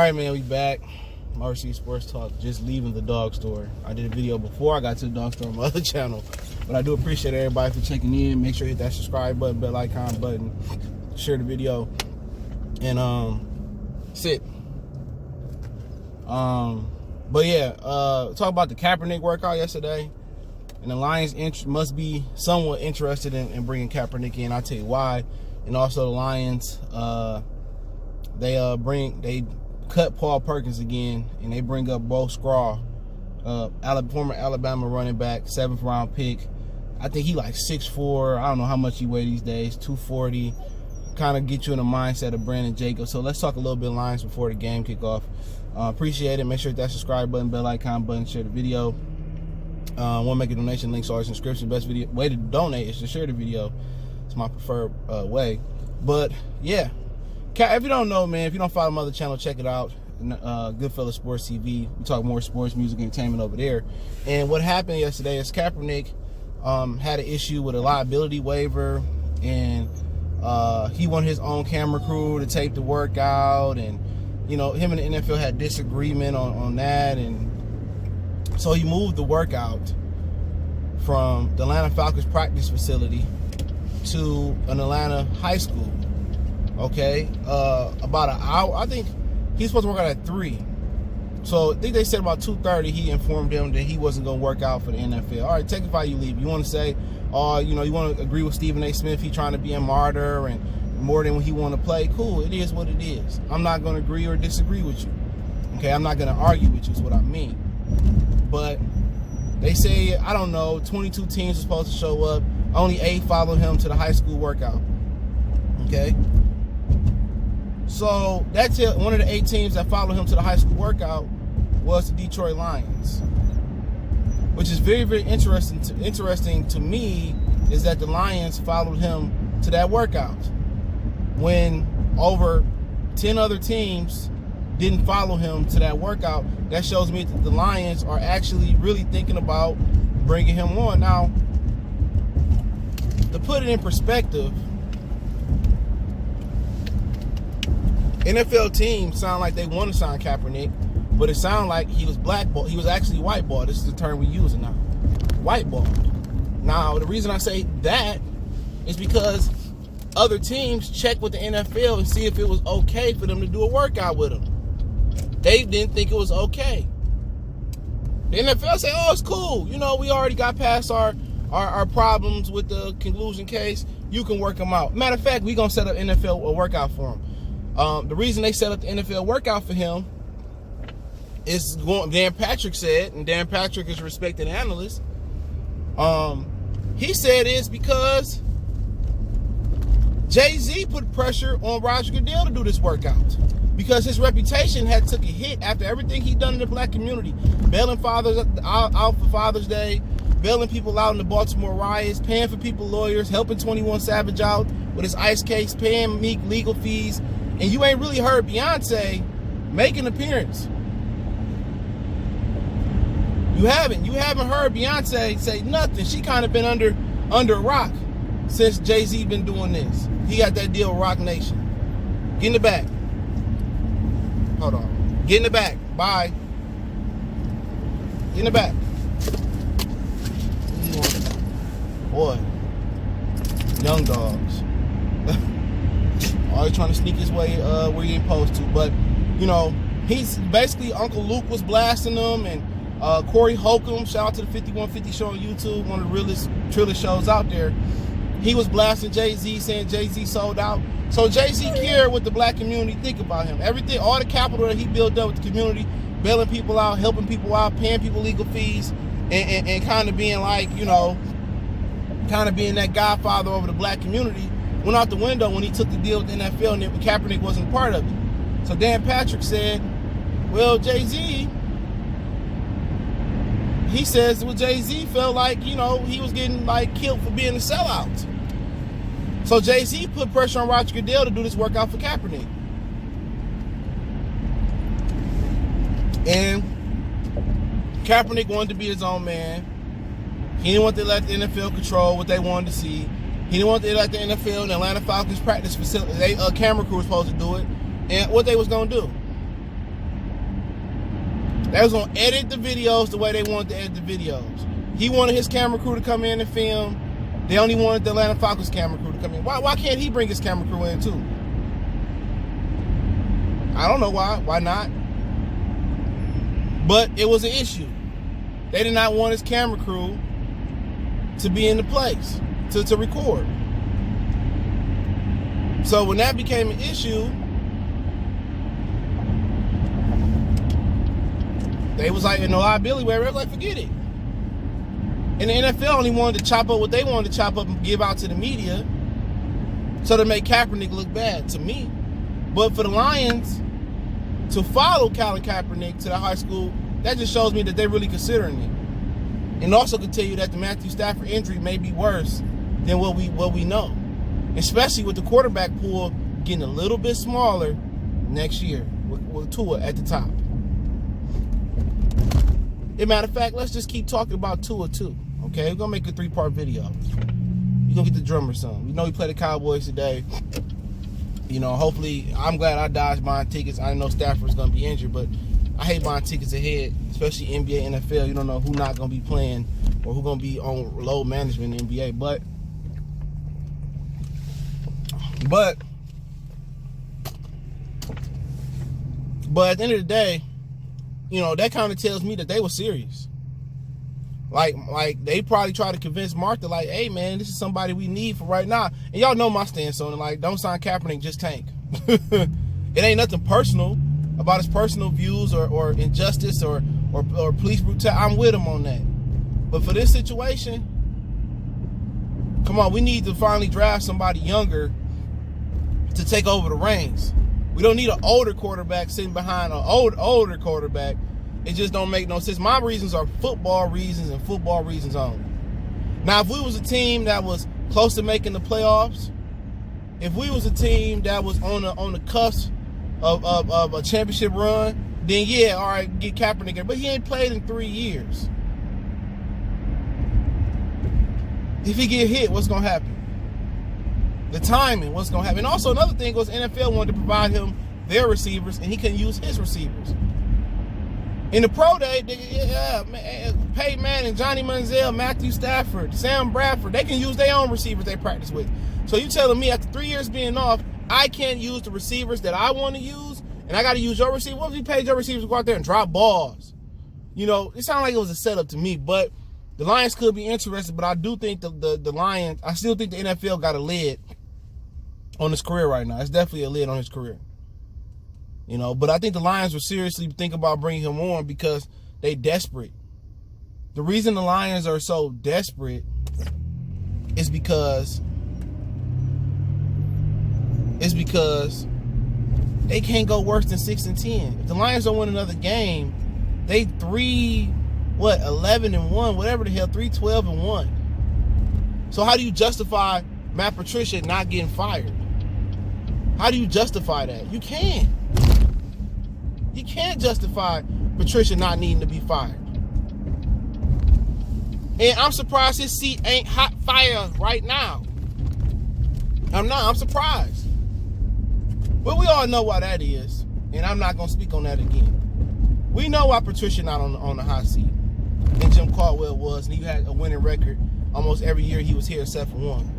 Alright, man, we back. RC Sports Talk, just leaving the dog store. I did a video before I got to the dog store on my other channel. But I do appreciate everybody for checking in. Make sure you hit that subscribe button, bell icon button, share the video, and sit. But yeah, talk about the Kaepernick workout yesterday. And the Lions must be somewhat interested in bringing Kaepernick in. I'll tell you why. And also the Lions, they cut Paul Perkins again, and they bring up Bo Scarbrough, former Alabama running back, 7th round pick. I think he like 6'4". I don't know how much he weighs these days, 240. Kind of get you in the mindset of Brandon Jacobs. So let's talk a little bit Lions before the game kick off. Appreciate it. Make sure to hit that subscribe button, bell icon button, share the video. Want to make a donation, links are in the description. Best way to donate is to share the video. It's my preferred way. But yeah, if you don't know, man, if you don't follow my other channel, check it out. Goodfellas Sports TV. We talk more sports, music, entertainment over there. And what happened yesterday is Kaepernick had an issue with a liability waiver, and he wanted his own camera crew to tape the workout, and you know, him and the NFL had disagreement on that, and so he moved the workout from the Atlanta Falcons practice facility to an Atlanta high school. Okay, about an hour. I think he's supposed to work out at 3. So I think they said about 2:30. He informed them that he wasn't going to work out for the NFL. All right, take it how you leave. You want to say, you know, you want to agree with Stephen A. Smith? He trying to be a martyr and more than he want to play. Cool, it is what it is. I'm not going to agree or disagree with you. Okay, I'm not going to argue with you. Is what I mean. But they say, I don't know, 22 teams are supposed to show up. Only 8 followed him to the high school workout. Okay. So that's it. One of the 8 teams that followed him to the high school workout was the Detroit Lions, which is very, very interesting. Interesting to me is that the Lions followed him to that workout when over 10 other teams didn't follow him to that workout. That shows me that the Lions are actually really thinking about bringing him on. Now, to put it in perspective, NFL teams sound like they want to sign Kaepernick, but it sounded like he was blackballed. He was actually whiteballed. This is the term we're using now. Whiteballed. Now, the reason I say that is because other teams check with the NFL and see if it was okay for them to do a workout with him. They didn't think it was okay. The NFL said, oh, it's cool. You know, we already got past our problems with the conclusion case. You can work them out. Matter of fact, we're going to set up NFL workout for him. The reason they set up the NFL workout for him is Dan Patrick said, and Dan Patrick is a respected analyst. He said it's because Jay-Z put pressure on Roger Goodell to do this workout because his reputation had took a hit after everything he'd done in the black community, bailing fathers out for Father's Day, bailing people out in the Baltimore riots, paying for people lawyers, helping 21 Savage out with his ICE case, paying Meek legal fees. And you ain't really heard Beyonce make an appearance. You haven't heard Beyonce say nothing. She kind of been under a rock since Jay-Z been doing this. He got that deal with Roc Nation. Get in the back. Hold on. Get in the back. Bye. Get in the back. Boy. Young dogs. Always trying to sneak his way where he ain't supposed to. But, you know, he's basically, Uncle Luke was blasting them, and Corey Holcomb, shout out to the 5150 show on YouTube, one of the realest shows out there. He was blasting Jay-Z, saying Jay-Z sold out. So Jay-Z cared what the black community think about him. Everything, all the capital that he built up with the community, bailing people out, helping people out, paying people legal fees, and kind of being like, you know, kind of being that godfather over the black community, went out the window when he took the deal with the NFL and Kaepernick wasn't a part of it. So Dan Patrick said, well, Jay-Z, he says, well, Jay-Z felt like, you know, he was getting like killed for being a sellout. So Jay-Z put pressure on Roger Goodell to do this workout for Kaepernick. And Kaepernick wanted to be his own man. He didn't want to let the NFL control what they wanted to see. He didn't want to let the NFL and the Atlanta Falcons practice facility, camera crew was supposed to do it. And what they was going to do. They was gonna edit the videos the way they wanted to edit the videos. He wanted his camera crew to come in and film. They only wanted the Atlanta Falcons camera crew to come in. Why can't he bring his camera crew in too? I don't know why. Why not? But it was an issue. They did not want his camera crew to be in the place to record. So when that became an issue, they was like in the liability where they was like, forget it. And the NFL only wanted to chop up what they wanted to chop up and give out to the media so to make Kaepernick look bad to me. But for the Lions to follow Colin Kaepernick to the high school, that just shows me that they're really considering it. And also can tell you that the Matthew Stafford injury may be worse than what we know. Especially with the quarterback pool getting a little bit smaller next year with Tua at the top. As a matter of fact, let's just keep talking about Tua too. Okay, we're gonna make a 3-part video. You're gonna get the drummer song. We know he played the Cowboys today. You know, hopefully, I'm glad I dodged buying tickets. I didn't know Stafford was gonna be injured, but I hate buying tickets ahead, especially NBA, NFL. You don't know who's not gonna be playing or who's gonna be on load management in the NBA. But at the end of the day, you know, that kind of tells me that they were serious. Like they probably tried to convince Martha, like, hey man, this is somebody we need for right now. And y'all know my stance on it. Like, don't sign Kaepernick, just tank. It ain't nothing personal about his personal views or injustice or police brutality. I'm with him on that. But for this situation, come on, we need to finally draft somebody younger to take over the reins. We don't need an older quarterback sitting behind an older quarterback. It just don't make no sense. My reasons are football reasons and football reasons only. Now, if we was a team that was close to making the playoffs, if we was a team that was on the cusp of a championship run, then yeah, all right, get Kaepernick. But he ain't played in 3 years. If he get hit, what's gonna happen? The timing, what's gonna happen? And also another thing was NFL wanted to provide him their receivers, and he couldn't use his receivers. In the pro day, Peyton Manning, Johnny Manziel, Matthew Stafford, Sam Bradford, they can use their own receivers they practice with. So you telling me after 3 years being off, I can't use the receivers that I want to use, and I got to use your receiver? What if you paid your receivers to go out there and drop balls? You know, it sounded like it was a setup to me, but the Lions could be interested, but I do think the Lions, I still think the NFL got a lid on his career right now. It's definitely a lid on his career. You know, but I think the Lions were seriously thinking about bringing him on because they desperate. The reason the Lions are so desperate is because they can't go worse than 6-10. If the Lions don't win another game, they 11-1, whatever the hell, 3-12-1. So how do you justify Matt Patricia not getting fired? How do you justify that? You can't. You can't justify Patricia not needing to be fired. And I'm surprised his seat ain't hot fire right now. I'm surprised. But we all know why that is. And I'm not going to speak on that again. We know why Patricia not on the hot seat. And Jim Caldwell was. And he had a winning record almost every year he was here except for one.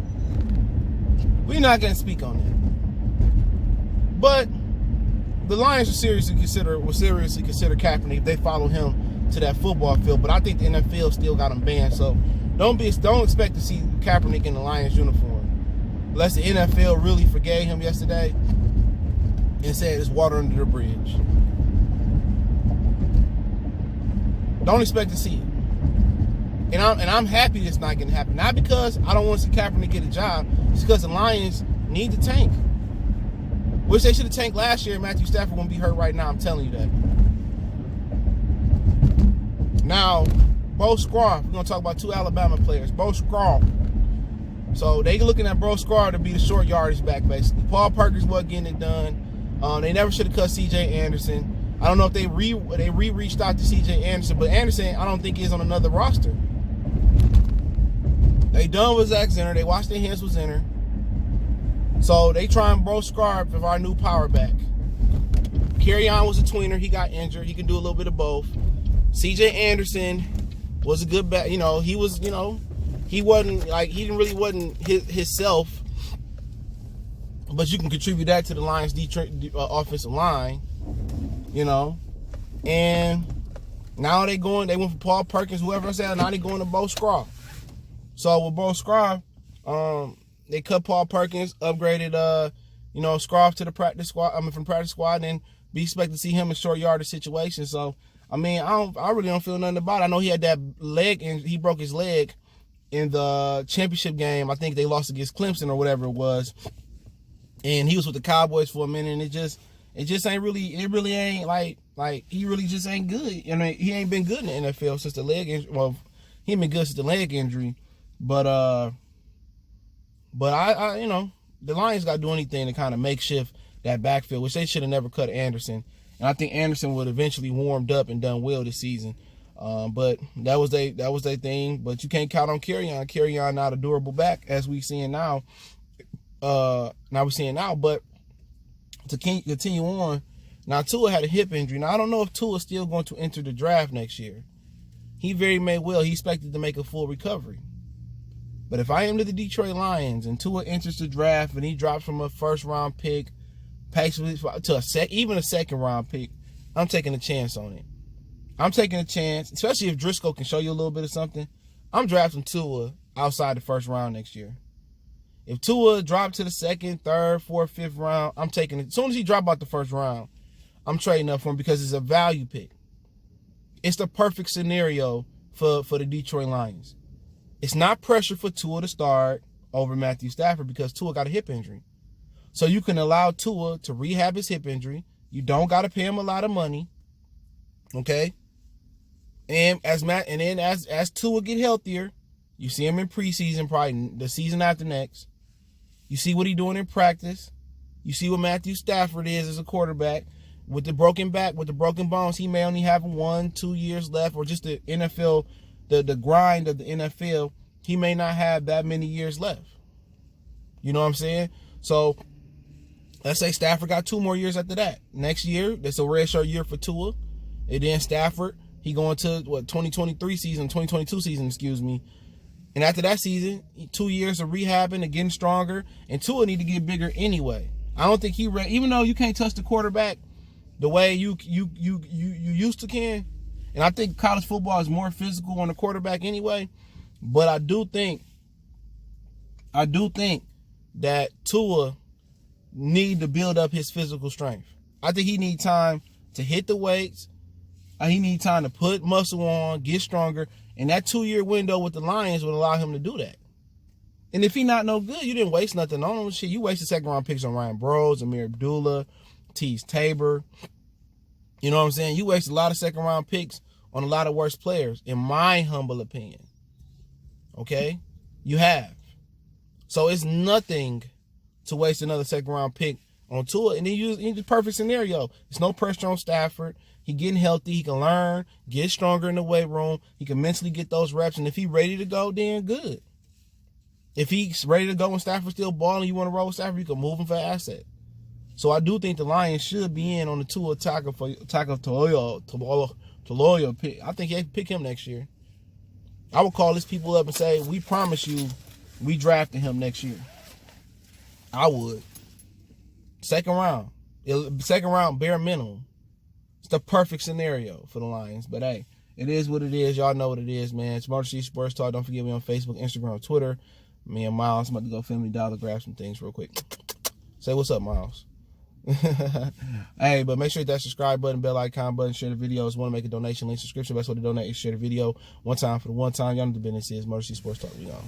We're not going to speak on that. But the Lions will seriously consider Kaepernick if they follow him to that football field. But I think the NFL still got him banned. So don't expect to see Kaepernick in the Lions uniform. Unless the NFL really forgave him yesterday and said it's water under the bridge. Don't expect to see it. And I'm happy it's not going to happen. Not because I don't want to see Kaepernick get a job. It's because the Lions need to tank. Which they should have tanked last year. Matthew Stafford wouldn't be hurt right now. I'm telling you that. Now, Bo Scarbrough. We're going to talk about 2 Alabama players. Bo Scarbrough. So they looking at Bo Scarbrough to be the short yardage back, basically. Paul Perkins wasn't getting it done. They never should have cut C.J. Anderson. I don't know if they reached out to C.J. Anderson, but Anderson I don't think is on another roster. They done with Zach Zenner. They watched their hands with Zenner. So they try and Bo Scarbrough for our new power back. Kerryon was a tweener. He got injured. He can do a little bit of both. C.J. Anderson was a good back. You know, he was, you know, he wasn't his self. But you can contribute that to the Lions' offensive line, you know. And now they went for Paul Perkins, whoever I said, now they going to Bo Scarbrough. So with Bo Scarbrough, they cut Paul Perkins, upgraded, Scarbrough to the practice squad. From the practice squad, and be expected to see him in short yardage situations. So I really don't feel nothing about it. I know he had that leg, and he broke his leg in the championship game. I think they lost against Clemson or whatever it was. And he was with the Cowboys for a minute, and it just ain't really, it really ain't like he really just ain't good. I mean, he ain't been good in the NFL since the leg injury. Well, he ain't been good since the leg injury, but I the Lions got to do anything to kind of makeshift that backfield, which they should have never cut Anderson. And I think Anderson would eventually warmed up and done well this season. But that was their thing. But you can't count on Kerryon. Kerryon not a durable back as we seeing now. But to continue on, now Tua had a hip injury. Now I don't know if Tua's still going to enter the draft next year. He very may will. He expected to make a full recovery. But if I am to the Detroit Lions and Tua enters the draft and he drops from a first round pick to even a second round pick, I'm taking a chance on it. I'm taking a chance, especially if Driscoll can show you a little bit of something. I'm drafting Tua outside the first round next year. If Tua dropped to the second, third, fourth, fifth round, I'm taking it. As soon as he dropped out the first round, I'm trading up for him because it's a value pick. It's the perfect scenario for the Detroit Lions. It's not pressure for Tua to start over Matthew Stafford because Tua got a hip injury. So you can allow Tua to rehab his hip injury. You don't got to pay him a lot of money. Okay? And as Tua get healthier, you see him in preseason, probably the season after next. You see what he's doing in practice. You see what Matthew Stafford is as a quarterback. With the broken back, with the broken bones, he may only have 1-2 years left, or just the NFL, the grind of the NFL, he may not have that many years left. You know what I'm saying? So let's say Stafford got 2 more years after that. Next year, that's a redshirt year for Tua. And then Stafford, he going to 2022 season, excuse me. And after that season, 2 years of rehabbing and getting stronger, and Tua need to get bigger anyway. I don't think even though you can't touch the quarterback the way you used to can, and I think college football is more physical on the quarterback anyway, but I do think that Tua need to build up his physical strength. I think he need time to hit the weights. He need time to put muscle on, get stronger. And that 2-year window with the Lions would allow him to do that. And if he not no good, you didn't waste nothing on him. Shit, you wasted second round picks on Ryan Burroughs, Amir Abdullah, Tease Tabor. You know what I'm saying? You wasted a lot of second round picks on a lot of worse players, in my humble opinion. Okay? You have. So it's nothing to waste another second round pick on Tua. And he's the perfect scenario. There's no pressure on Stafford. He getting healthy. He can learn, get stronger in the weight room. He can mentally get those reps. And if he's ready to go, then good. If he's ready to go when Stafford's still balling, you want to roll with Stafford, you can move him for an asset. So I do think the Lions should be in on the Tua Tagovailoa pick. I think they can pick him next year. I would call these people up and say, we promise you we drafting him next year. I would. Second round bare minimum. It's the perfect scenario for the Lions. But hey, it is what it is. Y'all know what it is, man. It's Motor City Sports Talk. Don't forget me on Facebook, Instagram, Twitter. Me and Miles, I'm about to go Family Dollar, grab some things real quick. Say what's up, Miles. Hey, but make sure you hit that subscribe button, bell icon button, share the videos. Want to make a donation, link subscription. Best way to donate is share the video. One time for the one time. Y'all know what the business is. Motor City Sports Talk. We on.